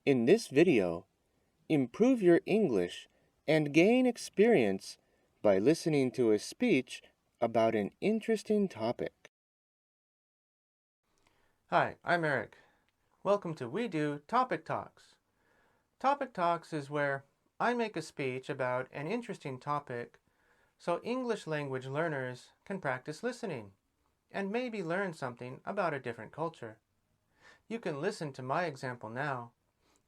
In this video, improve your English and gain experience by listening to a speech about an interesting topic. Hi, I'm Eric. Welcome to We Do Topic Talks. Topic Talks is where I make a speech about an interesting topic so English language learners can practice listening and maybe learn something about a different culture. You can listen to my example now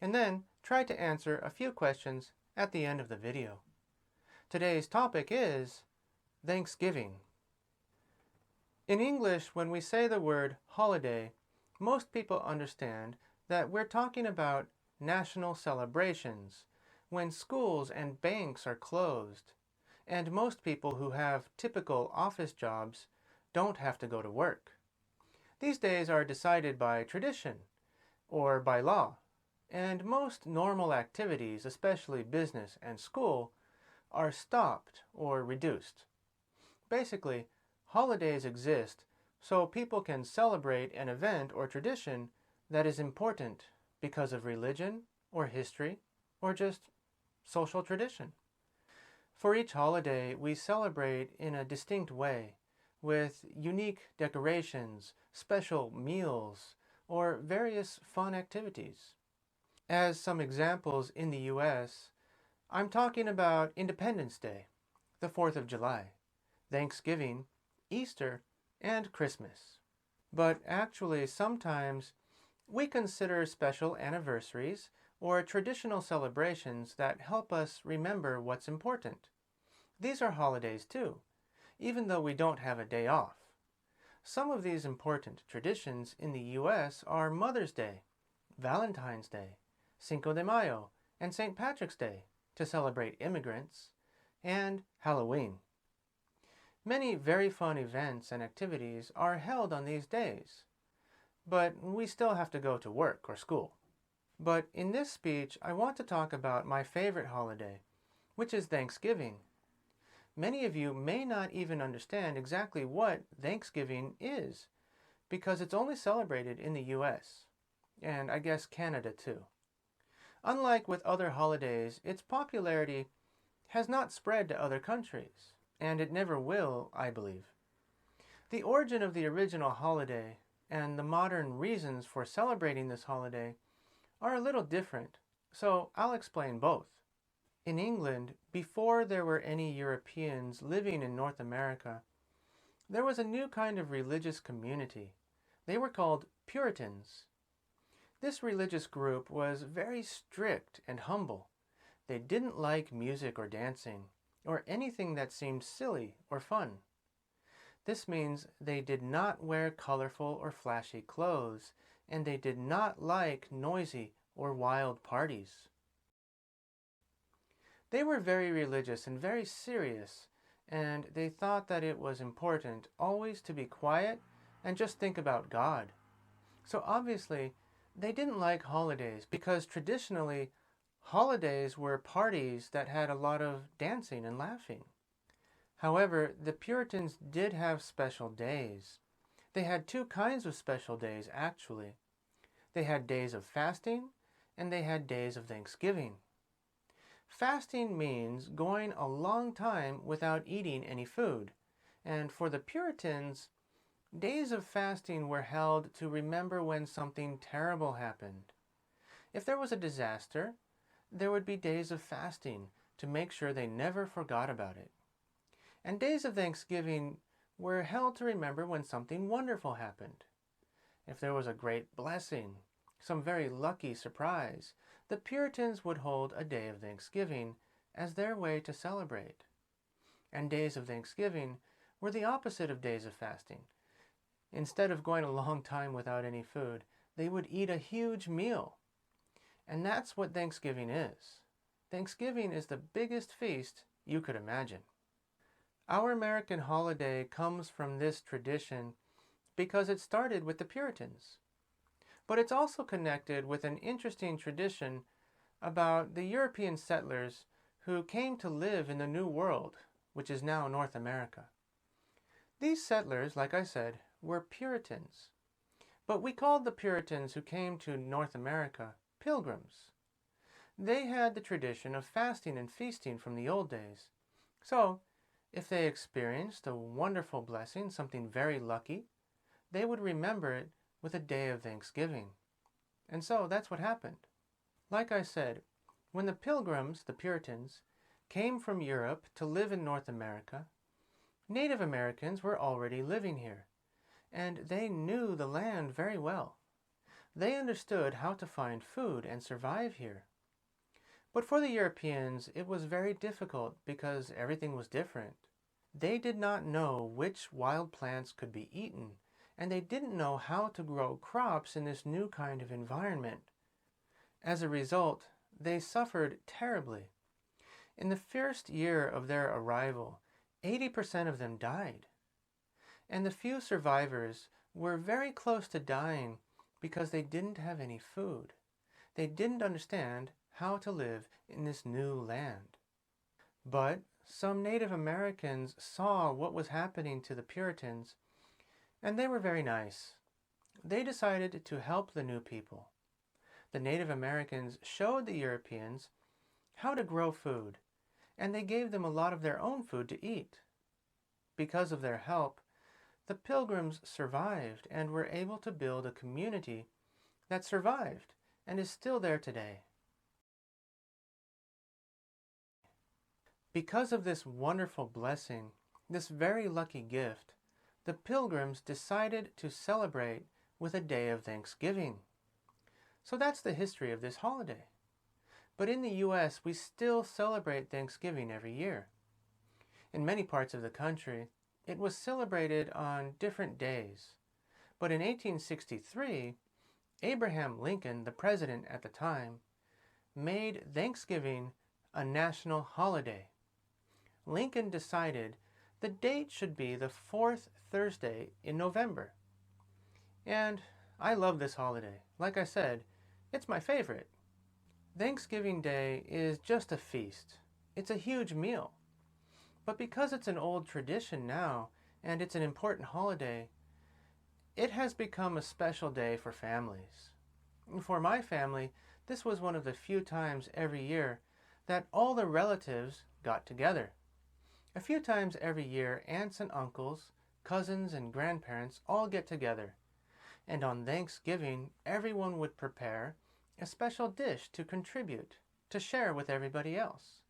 and then try to answer a few questions at the end of the video. Today's topic is Thanksgiving. In English, when we say the word holiday, most people understand that we're talking about national celebrations, when schools and banks are closed, and most people who have typical office jobs don't have to go to work. These days are decided by tradition or by law, and most normal activities, especially business and school, are stopped or reduced. Basically, holidays exist so people can celebrate an event or tradition that is important because of religion or history or just social tradition. For each holiday, we celebrate in a distinct way with unique decorations, special meals, or various fun activities. As some examples in the US, I'm talking about Independence Day, the 4th of July, Thanksgiving, Easter, and Christmas. But actually, sometimes we consider special anniversaries or traditional celebrations that help us remember what's important. These are holidays too, even though we don't have a day off. Some of these important traditions in the US are Mother's Day, Valentine's Day, Cinco de Mayo, and St. Patrick's Day to celebrate immigrants, and Halloween. Many very fun events and activities are held on these days, but we still have to go to work or school. But in this speech, I want to talk about my favorite holiday, which is Thanksgiving. Many of you may not even understand exactly what Thanksgiving is, because it's only celebrated in the US, and I guess Canada too. Unlike with other holidays, its popularity has not spread to other countries, and it never will, I believe. The origin of the original holiday and the modern reasons for celebrating this holiday are a little different, so I'll explain both. In England, before there were any Europeans living in North America, there was a new kind of religious community. They were called Puritans. This religious group was very strict and humble. They didn't like music or dancing, or anything that seemed silly or fun. This means they did not wear colorful or flashy clothes, and they did not like noisy or wild parties. They were very religious and very serious, and they thought that it was important always to be quiet and just think about God. So obviously, they didn't like holidays because traditionally, holidays were parties that had a lot of dancing and laughing. However, the Puritans did have special days. They had two kinds of special days, actually. They had days of fasting, and they had days of Thanksgiving. Fasting means going a long time without eating any food, and for the Puritans, days of fasting were held to remember when something terrible happened. If there was a disaster, there would be days of fasting to make sure they never forgot about it. And days of Thanksgiving were held to remember when something wonderful happened. If there was a great blessing, some very lucky surprise, the Puritans would hold a day of Thanksgiving as their way to celebrate. And days of Thanksgiving were the opposite of days of fasting. Instead of going a long time without any food, they would eat a huge meal. And that's what Thanksgiving is. Thanksgiving is the biggest feast you could imagine. Our American holiday comes from this tradition because it started with the Puritans. But it's also connected with an interesting tradition about the European settlers who came to live in the New World, which is now North America. These settlers, like I said, were Puritans. But we called the Puritans who came to North America pilgrims. They had the tradition of fasting and feasting from the old days. So, if they experienced a wonderful blessing, something very lucky, they would remember it with a day of thanksgiving. And so that's what happened. Like I said, when the Pilgrims, the Puritans, came from Europe to live in North America, Native Americans were already living here, and they knew the land very well. They understood how to find food and survive here. But for the Europeans, it was very difficult because everything was different. They did not know which wild plants could be eaten, and they didn't know how to grow crops in this new kind of environment. As a result, they suffered terribly. In the first year of their arrival, 80% of them died. And the few survivors were very close to dying because they didn't have any food. They didn't understand how to live in this new land. But some Native Americans saw what was happening to the Puritans, and they were very nice. They decided to help the new people. The Native Americans showed the Europeans how to grow food, and they gave them a lot of their own food to eat. Because of their help, the Pilgrims survived and were able to build a community that survived and is still there today. Because of this wonderful blessing, this very lucky gift, the Pilgrims decided to celebrate with a day of Thanksgiving. So that's the history of this holiday. But in the U.S., we still celebrate Thanksgiving every year. In many parts of the country, it was celebrated on different days. But in 1863, Abraham Lincoln, the president at the time, made Thanksgiving a national holiday. Lincoln decided the date should be the fourth Thursday in November. And I love this holiday. Like I said, it's my favorite. Thanksgiving Day is just a feast. It's a huge meal. But because it's an old tradition now, and it's an important holiday, it has become a special day for families. For my family, this was one of the few times every year that all the relatives got together. A few times every year, aunts and uncles, cousins and grandparents all get together. And on Thanksgiving, everyone would prepare a special dish to contribute, to share with everybody else.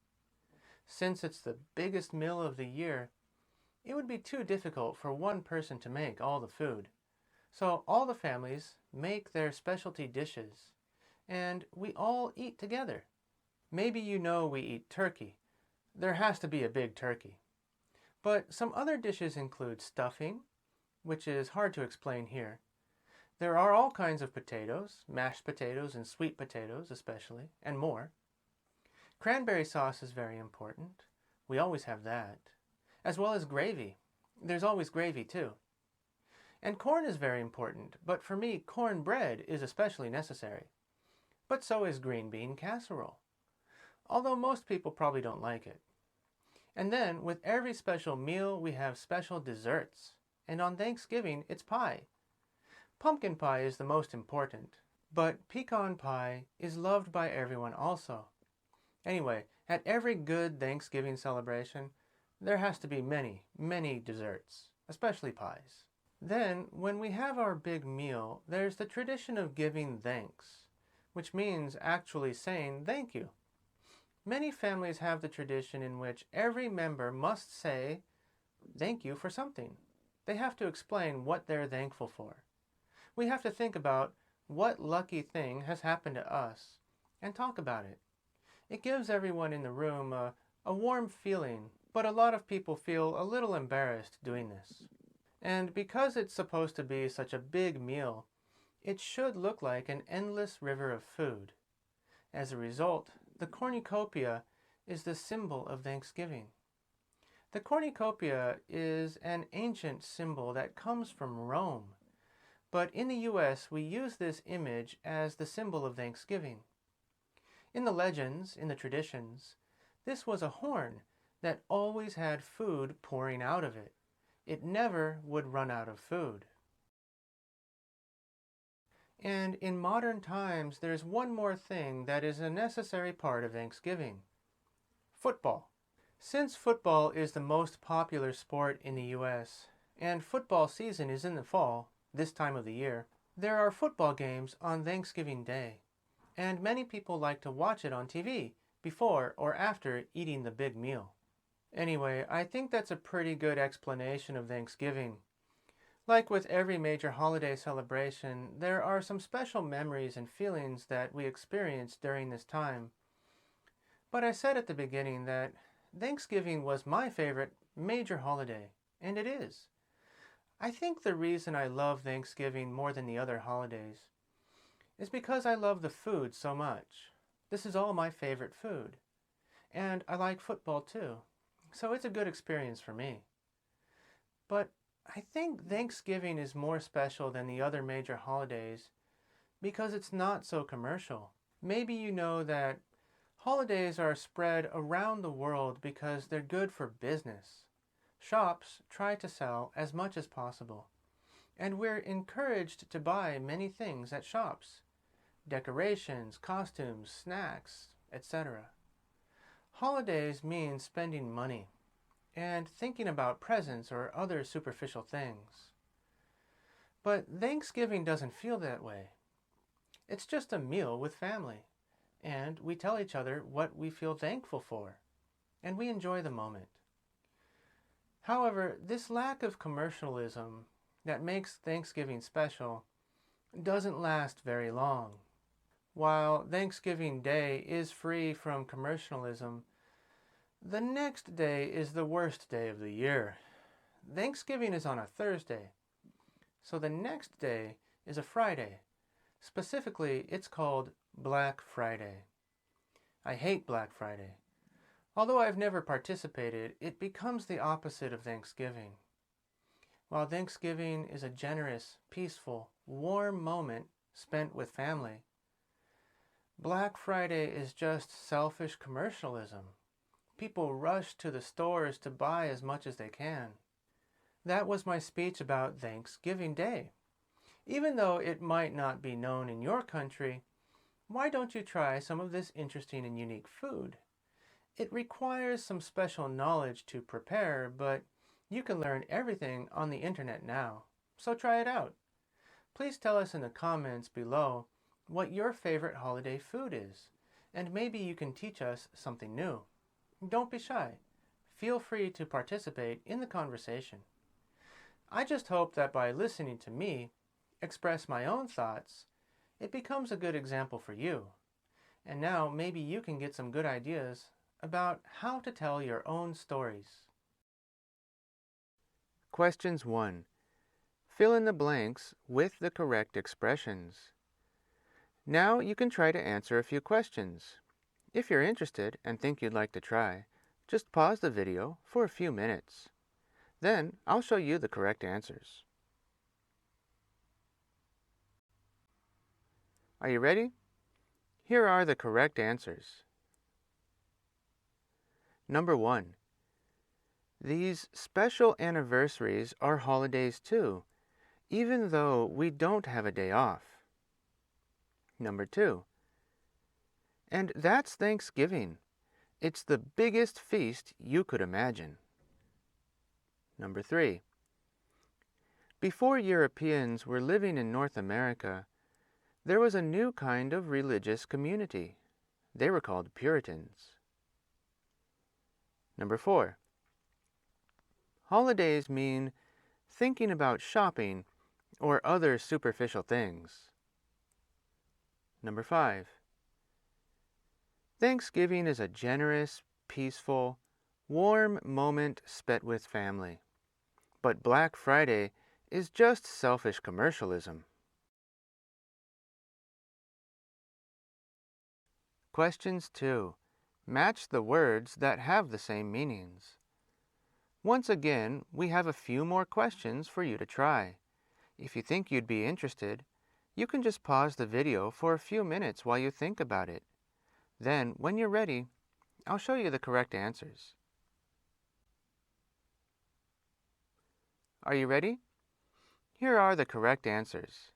Since it's the biggest meal of the year, it would be too difficult for one person to make all the food. So all the families make their specialty dishes, and we all eat together. Maybe you know we eat turkey. There has to be a big turkey. But some other dishes include stuffing, which is hard to explain here. There are all kinds of potatoes, mashed potatoes and sweet potatoes especially, and more. Cranberry sauce is very important. We always have that. As well as gravy. There's always gravy too. And corn is very important, but for me, cornbread is especially necessary. But so is green bean casserole. Although most people probably don't like it. And then, with every special meal, we have special desserts. And on Thanksgiving, it's pie. Pumpkin pie is the most important, but pecan pie is loved by everyone also. Anyway, at every good Thanksgiving celebration, there has to be many, many desserts, especially pies. Then, when we have our big meal, there's the tradition of giving thanks, which means actually saying thank you. Many families have the tradition in which every member must say thank you for something. They have to explain what they're thankful for. We have to think about what lucky thing has happened to us and talk about it. It gives everyone in the room a warm feeling, but a lot of people feel a little embarrassed doing this. And because it's supposed to be such a big meal, it should look like an endless river of food. As a result, the cornucopia is the symbol of Thanksgiving. The cornucopia is an ancient symbol that comes from Rome, but in the U.S. we use this image as the symbol of Thanksgiving. In the legends, in the traditions, this was a horn that always had food pouring out of it. It never would run out of food. And in modern times, there's one more thing that is a necessary part of Thanksgiving: football. Since football is the most popular sport in the US, and football season is in the fall, this time of the year, there are football games on Thanksgiving Day, and many people like to watch it on TV before or after eating the big meal. Anyway, I think that's a pretty good explanation of Thanksgiving. Like with every major holiday celebration, there are some special memories and feelings that we experience during this time. But I said at the beginning that Thanksgiving was my favorite major holiday, and it is. I think the reason I love Thanksgiving more than the other holidays is because I love the food so much. This is all my favorite food. And I like football too, so it's a good experience for me. But I think Thanksgiving is more special than the other major holidays because it's not so commercial. Maybe you know that holidays are spread around the world because they're good for business. Shops try to sell as much as possible, and we're encouraged to buy many things at shops: decorations, costumes, snacks, etc. Holidays mean spending money and thinking about presents or other superficial things. But Thanksgiving doesn't feel that way. It's just a meal with family, and we tell each other what we feel thankful for, and we enjoy the moment. However, this lack of commercialism that makes Thanksgiving special doesn't last very long. While Thanksgiving Day is free from commercialism, the next day is the worst day of the year. Thanksgiving is on a Thursday, so the next day is a Friday. Specifically, it's called Black Friday. I hate Black Friday. Although I've never participated, it becomes the opposite of Thanksgiving. While Thanksgiving is a generous, peaceful, warm moment spent with family, Black Friday is just selfish commercialism. People rush to the stores to buy as much as they can. That was my speech about Thanksgiving Day. Even though it might not be known in your country, why don't you try some of this interesting and unique food? It requires some special knowledge to prepare, but you can learn everything on the internet now, so try it out. Please tell us in the comments below what your favorite holiday food is, and maybe you can teach us something new. Don't be shy. Feel free to participate in the conversation. I just hope that by listening to me express my own thoughts, it becomes a good example for you. And now maybe you can get some good ideas about how to tell your own stories. Questions 1. Fill in the blanks with the correct expressions. Now you can try to answer a few questions. If you're interested and think you'd like to try, just pause the video for a few minutes. Then I'll show you the correct answers. Are you ready? Here are the correct answers. Number 1. These special anniversaries are holidays too, even though we don't have a day off. Number 2. And that's Thanksgiving. It's the biggest feast you could imagine. Number 3. Before Europeans were living in North America, there was a new kind of religious community. They were called Puritans. Number 4. Holidays mean thinking about shopping or other superficial things. Number 5. Thanksgiving is a generous, peaceful, warm moment spent with family. But Black Friday is just selfish commercialism. Questions 2. Match the words that have the same meanings. Once again, we have a few more questions for you to try. If you think you'd be interested, you can just pause the video for a few minutes while you think about it. Then, when you're ready, I'll show you the correct answers. Are you ready? Here are the correct answers.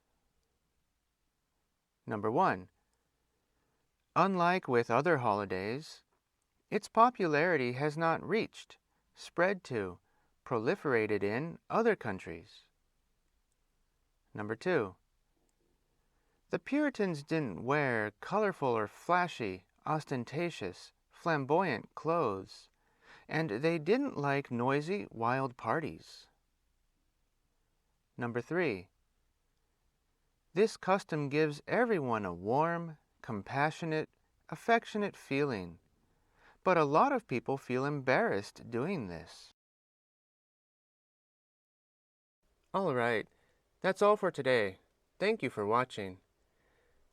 Number 1. Unlike with other holidays, its popularity has not reached, spread to, proliferated in other countries. Number 2. The Puritans didn't wear colorful or flashy, ostentatious, flamboyant clothes, and they didn't like noisy, wild parties. Number 3. This custom gives everyone a warm, compassionate, affectionate feeling, but a lot of people feel embarrassed doing this. All right, that's all for today. Thank you for watching.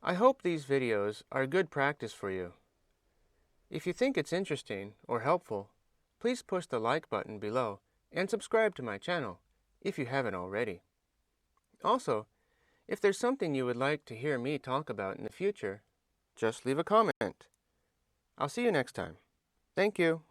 I hope these videos are good practice for you. If you think it's interesting or helpful, please push the like button below and subscribe to my channel if you haven't already. Also, if there's something you would like to hear me talk about in the future, just leave a comment. I'll see you next time. Thank you.